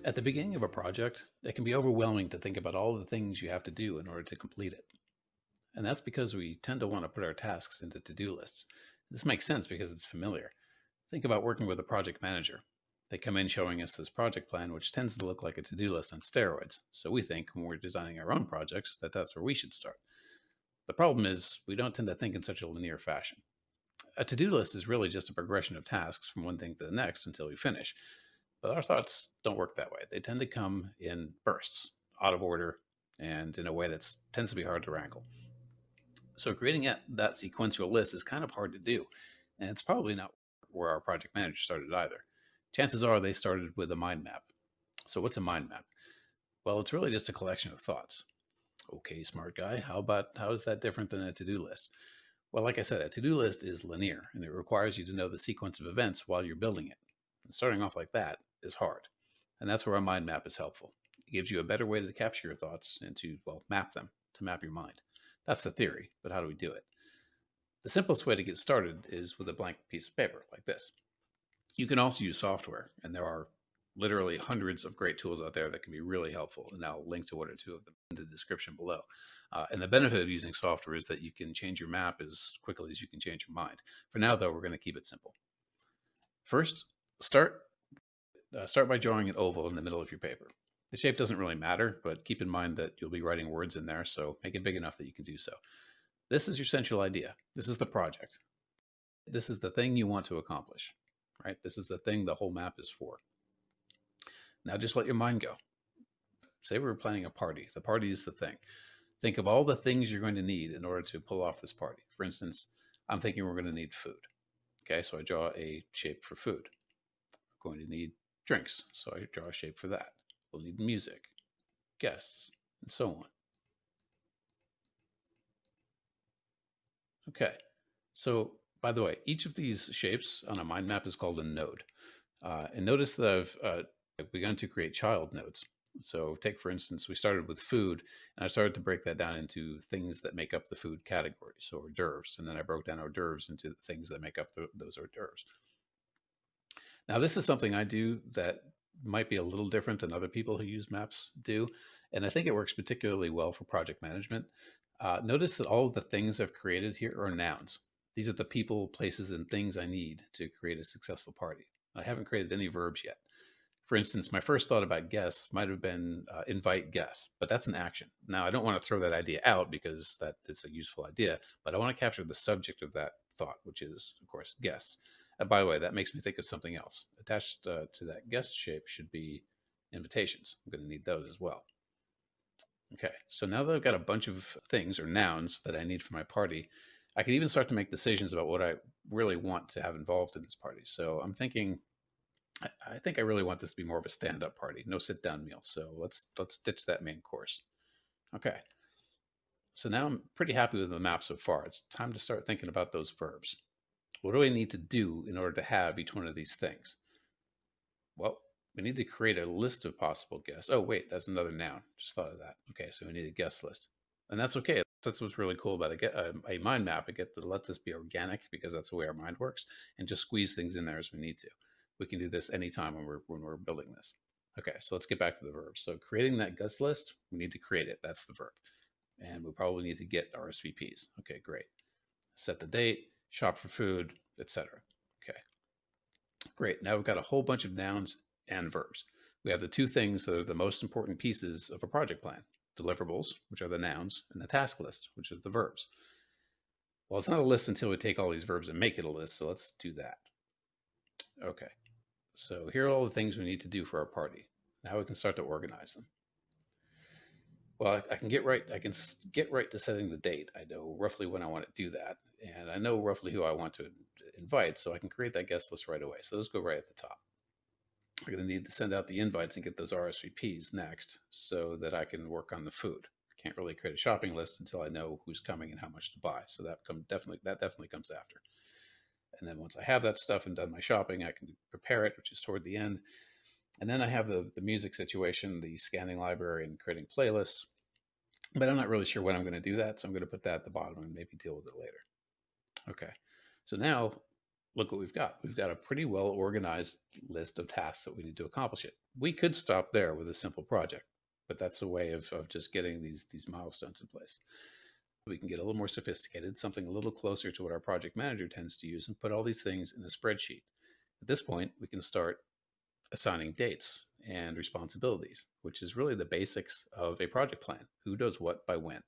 At the beginning of a project, it can be overwhelming to think about all the things you have to do in order to complete it. And that's because we tend to want to put our tasks into to do lists. This makes sense because it's familiar. Think about working with a project manager. They come in showing us this project plan, which tends to look like a to do list on steroids. So we think when we're designing our own projects that that's where we should start. The problem is we don't tend to think in such a linear fashion. A to do list is really just a progression of tasks from one thing to the next until we finish. But our thoughts don't work that way. They tend to come in bursts, out of order, and in a way that tends to be hard to wrangle. So creating that sequential list is kind of hard to do, and it's probably not where our project manager started either. Chances are they started with a mind map. So what's a mind map? Well, it's really just a collection of thoughts. Okay, smart guy, how is that different than a to-do list? Well, like I said, a to-do list is linear and it requires you to know the sequence of events while you're building it. And starting off like that is hard. And that's where a mind map is helpful. It gives you a better way to capture your thoughts and to, well, map them, to map your mind. That's the theory, but how do we do it? The simplest way to get started is with a blank piece of paper like this. You can also use software, and there are literally hundreds of great tools out there that can be really helpful. And I'll link to one or two of them in the description below. And the benefit of using software is that you can change your map as quickly as you can change your mind. For now, though, we're going to keep it simple. First, start start by drawing an oval in the middle of your paper. The shape doesn't really matter, but keep in mind that you'll be writing words in there, so make it big enough that you can do so. This is your central idea. This is the project. This is the thing you want to accomplish, right? This is the thing the whole map is for. Now just let your mind go. Say we were planning a party. The party is the thing. Think of all the things you're going to need in order to pull off this party. For instance, I'm thinking we're going to need food. Okay, so I draw a shape for food. We're going to need drinks, so I draw a shape for that. We'll need music, guests, and so on. Okay, so by the way, each of these shapes on a mind map is called a node. And notice that I've begun to create child nodes. So take, for instance, we started with food, and I started to break that down into things that make up the food category, so hors d'oeuvres. And then I broke down hors d'oeuvres into the things that make up those hors d'oeuvres. Now, this is something I do that might be a little different than other people who use maps do. And I think it works particularly well for project management. Notice that all of the things I've created here are nouns. These are the people, places, and things I need to create a successful party. I haven't created any verbs yet. For instance, my first thought about guests might have been invite guests, but that's an action. Now, I don't want to throw that idea out because that is a useful idea, but I want to capture the subject of that thought, which is, of course, guests. And by the way, that makes me think of something else. Attached to that guest shape should be invitations. I'm going to need those as well. Okay, so now that I've got a bunch of things or nouns that I need for my party, I can even start to make decisions about what I really want to have involved in this party. So I'm thinking, I think I really want this to be more of a stand-up party, no sit-down meal. So let's ditch that main course. Okay, so now I'm pretty happy with the map so far. It's time to start thinking about those verbs. What do I need to do in order to have each one of these things? Well, we need to create a list of possible guests. Oh, wait, that's another noun. Just thought of that. Okay, so we need a guest list. And that's okay. That's what's really cool about a mind map. It lets us be organic because that's the way our mind works and just squeeze things in there as we need to. We can do this anytime when we're building this. Okay, so let's get back to the verb. So creating that guest list, we need to create it. That's the verb. And we probably need to get RSVPs. Okay, great. Set the date, shop for food, etc. Okay, great. Now we've got a whole bunch of nouns and verbs. We have the two things that are the most important pieces of a project plan: deliverables, which are the nouns, and the task list, which is the verbs. Well, it's not a list until we take all these verbs and make it a list, so let's do that. Okay, so here are all the things we need to do for our party. Now we can start to organize them. Well, I can get right. I can get right to setting the date. I know roughly when I want to do that, and I know roughly who I want to invite, so I can create that guest list right away. So those go right at the top. We're going to need to send out the invites and get those RSVPs next so that I can work on the food. Can't really create a shopping list until I know who's coming and how much to buy. So that definitely comes after. And then once I have that stuff and done my shopping, I can prepare it, which is toward the end. And then I have the music situation, the scanning library, and creating playlists. But I'm not really sure when I'm going to do that, so I'm going to put that at the bottom and maybe deal with it later. Okay, so now look what we've got. We've got a pretty well organized list of tasks that we need to accomplish it. We could stop there with a simple project, but that's a way of just getting these milestones in place. We can get a little more sophisticated, something a little closer to what our project manager tends to use, and put all these things in a spreadsheet. At this point, we can start assigning dates and responsibilities, which is really the basics of a project plan. Who does what by when?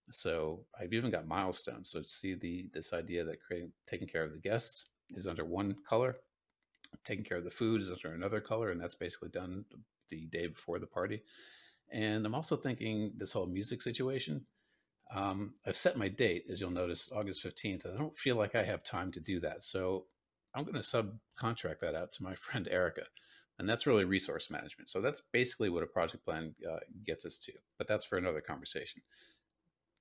So I've even got milestones. So see this idea that creating taking care of the guests is under one color, taking care of the food is under another color, and that's basically done the day before the party. And I'm also thinking this whole music situation. I've set my date, as you'll notice, August 15th. And I don't feel like I have time to do that. So I'm going to subcontract that out to my friend Erica. And that's really resource management. So that's basically what a project plan gets us to. But that's for another conversation.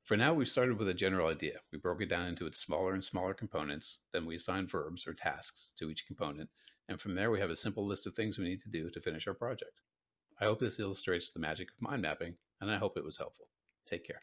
For now, we've started with a general idea. We broke it down into its smaller and smaller components. Then we assigned verbs or tasks to each component. And from there, we have a simple list of things we need to do to finish our project. I hope this illustrates the magic of mind mapping, and I hope it was helpful. Take care.